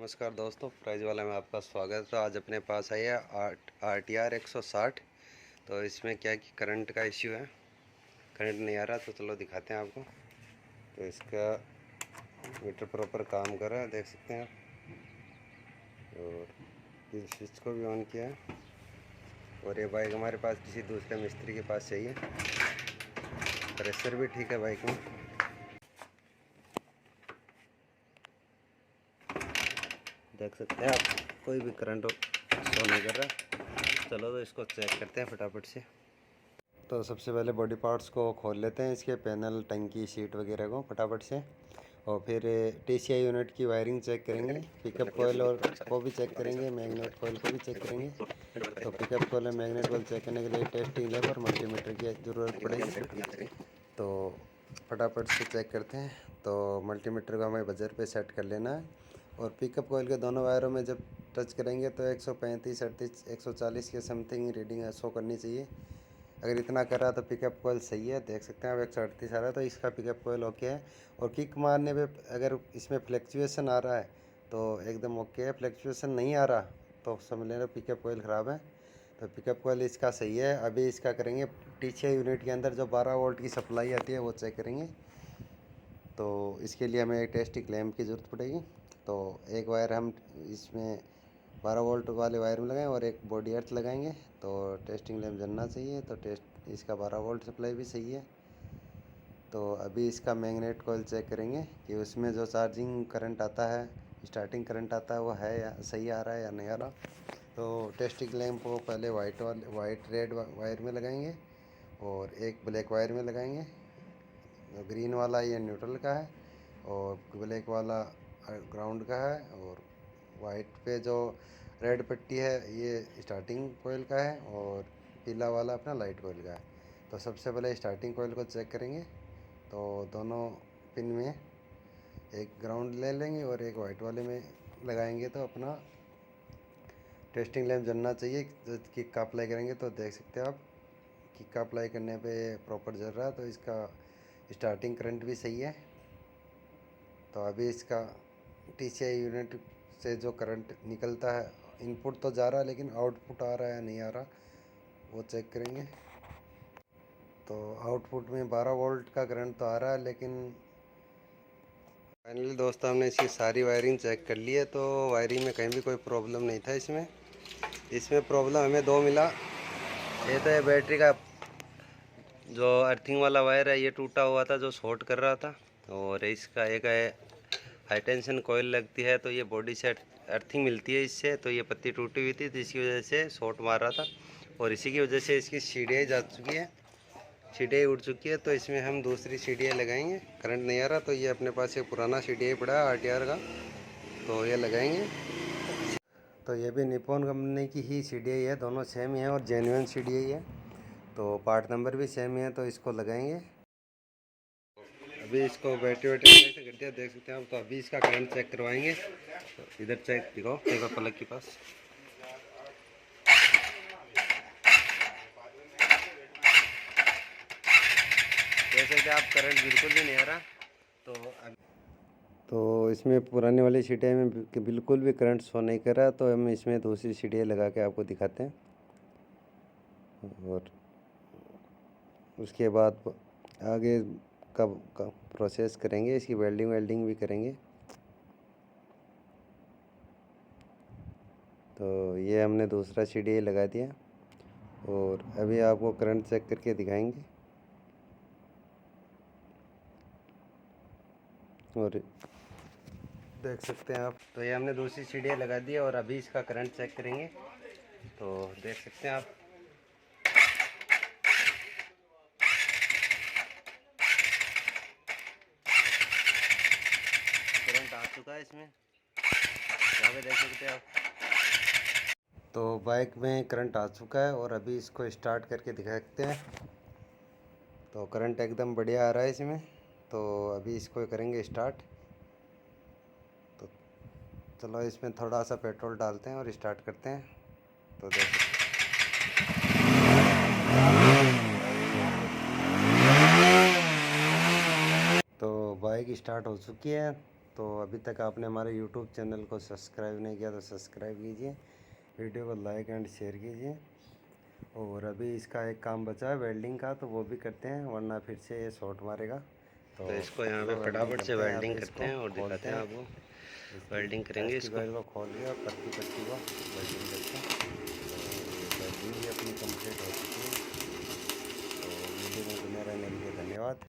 नमस्कार दोस्तों, प्राइज वाला में आपका स्वागत है। आज अपने पास आई है RTR 160। तो इसमें क्या कि करंट का इश्यू है, करंट नहीं आ रहा। तो चलो दिखाते हैं आपको। तो इसका मीटर प्रॉपर काम कर रहा है, देख सकते हैं आप। और इस स्विच को भी ऑन किया है। और ये बाइक हमारे पास किसी दूसरे मिस्त्री के पास चाहिए। प्रेशर भी ठीक है बाइक में। देख सकते हैं आप, कोई भी करंट शो नहीं कर रहा। चलो तो इसको चेक करते हैं फटाफट से। तो सबसे पहले बॉडी पार्ट्स को खोल लेते हैं, इसके पैनल, टंकी, सीट वगैरह को फटाफट से। और फिर TCI यूनिट की वायरिंग चेक करेंगे, पिकअप कोयल और को भी चेक करेंगे, मैग्नेट कोयल को भी चेक करेंगे। तो पिकअप कोयल और मैग्नेट कोयल चेक करने के लिए टेस्टिंग लैब और मल्टीमीटर की ज़रूरत पड़ेगी। तो फटाफट से चेक करते हैं। तो मल्टीमीटर को हमें बजर पे सेट कर लेना है। और पिकअप कोयल के दोनों वायरों में जब टच करेंगे तो 135, 38, 140 के समथिंग रीडिंग शो करनी चाहिए। अगर इतना कर रहा है तो पिकअप कोयल सही है, देख सकते हैं आप 138 आ रहा है, तो इसका पिकअप कोयल ओके है। और किक मारने पे अगर इसमें फ्लैक्चुएशन आ रहा है तो एकदम ओके है। फ्लैक्चुएशन नहीं आ रहा तो समझ लेना पिकअप कोयल ख़राब है। तो पिकअप कोयल इसका सही है। अभी इसका करेंगे TCI यूनिट के अंदर जो 12 वोल्ट की सप्लाई आती है वो चेक करेंगे। तो इसके लिए हमें एक टेस्टिंग लैंप की ज़रूरत पड़ेगी। तो एक वायर हम इसमें 12 वोल्ट वाले वायर में लगाएं और एक बॉडी अर्थ लगाएंगे। तो टेस्टिंग लैंप जलना चाहिए। तो टेस्ट इसका 12 वोल्ट सप्लाई भी सही है। तो अभी इसका मैग्नेट कोयल चेक करेंगे कि उसमें जो चार्जिंग करंट आता है, स्टार्टिंग करंट आता है, वो है या सही आ रहा है या नहीं आ रहा। तो टेस्टिंग लैंप को पहले वाइट रेड वायर में लगाएंगे और एक ब्लैक वायर में लगाएंगे। ग्रीन वाला ये न्यूट्रल का है और ब्लैक वाला ग्राउंड का है। और वाइट पे जो रेड पट्टी है ये स्टार्टिंग कोयल का है और पीला वाला अपना लाइट कोयल का है। तो सबसे पहले स्टार्टिंग कोयल को चेक करेंगे। तो दोनों पिन में एक ग्राउंड ले लेंगे और एक वाइट वाले में लगाएंगे तो अपना टेस्टिंग लैंप जलना चाहिए। किक का अप्लाई करेंगे तो देख सकते हैं आप, किक का अप्लाई करने पे प्रॉपर जल रहा है। तो इसका स्टार्टिंग करंट भी सही है। तो अभी इसका TCI यूनिट से जो करंट निकलता है, इनपुट तो जा रहा है लेकिन आउटपुट आ रहा है या नहीं आ रहा वो चेक करेंगे। तो आउटपुट में 12 वोल्ट का करंट तो आ रहा है, लेकिन फाइनली दोस्तों हमने इसकी सारी वायरिंग चेक कर ली है। तो वायरिंग में कहीं भी कोई प्रॉब्लम नहीं था। इसमें प्रॉब्लम हमें दो मिला। ये तो है बैटरी का जो अर्थिंग वाला वायर है, ये टूटा हुआ था जो शॉर्ट कर रहा था। और इसका एक है हाई टेंशन कोयल लगती है, तो ये बॉडी से अर्थिंग मिलती है इससे। तो ये पत्ती टूटी हुई थी, तो इसकी वजह से शॉर्ट मार रहा था। और इसी की वजह से इसकी सीढ़ियाँ जा चुकी है, सीढ़ियाँ उड़ चुकी है। तो इसमें हम दूसरी सीढ़ियाँ लगाएंगे। करंट नहीं आ रहा तो ये अपने पास एक पुराना सीढ़िया पड़ा है RTR का, तो ये लगाएंगे। तो ये भी निप्पॉन कंपनी की ही सीढ़िया है, दोनों सेम ही है और जेन्युइन सीढ़िया ही है। तो पार्ट नंबर भी सेम ही है, तो इसको लगाएंगे। अभी इसको बैटरी से कर दिया, देख सकते हैं आप। तो अभी इसका करंट चेक करवाएंगे। तो इधर चेक दिखाओ पेपर प्लग के पास। देख सकते हैं आप, करंट बिल्कुल भी नहीं आ रहा। तो इसमें पुराने वाली सीढ़िया में बिल्कुल भी करंट शो नहीं कर रहा। तो हम इसमें दूसरी सीढ़िया लगा के आपको दिखाते हैं और उसके बाद आगे का प्रोसेस करेंगे। इसकी वेल्डिंग भी करेंगे। तो ये हमने दूसरा सीढ़ी लगा दिया और अभी आपको करंट चेक करके दिखाएंगे। और देख सकते हैं आप, तो ये हमने दूसरी सीढ़ियाँ लगा दी और अभी इसका करंट चेक करेंगे। तो देख सकते हैं आप, करंट आ चुका है इसमें, यहाँ पे देख सकते हैं आप। तो बाइक में करंट आ चुका है और अभी इसको स्टार्ट करके दिखाते हैं। तो करंट एकदम बढ़िया आ रहा है इसमें। तो अभी इसको करेंगे स्टार्ट। तो चलो इसमें थोड़ा सा पेट्रोल डालते हैं और स्टार्ट करते हैं। तो देखो, तो बाइक स्टार्ट हो चुकी है। तो अभी तक आपने हमारे यूट्यूब चैनल को सब्सक्राइब नहीं किया तो सब्सक्राइब कीजिए, वीडियो को लाइक एंड शेयर कीजिए। और अभी इसका एक काम बचा है वेल्डिंग का, तो वो भी करते हैं वरना फिर से ये शॉर्ट मारेगा। तो इसको यहाँ पे फटाफट से वेल्डिंग करते हैं और दिखाते हैं आपको। वेल्डिंग करेंगे इसको, को खोल लिया, पट्टी को वेल्डिंग करते हैं।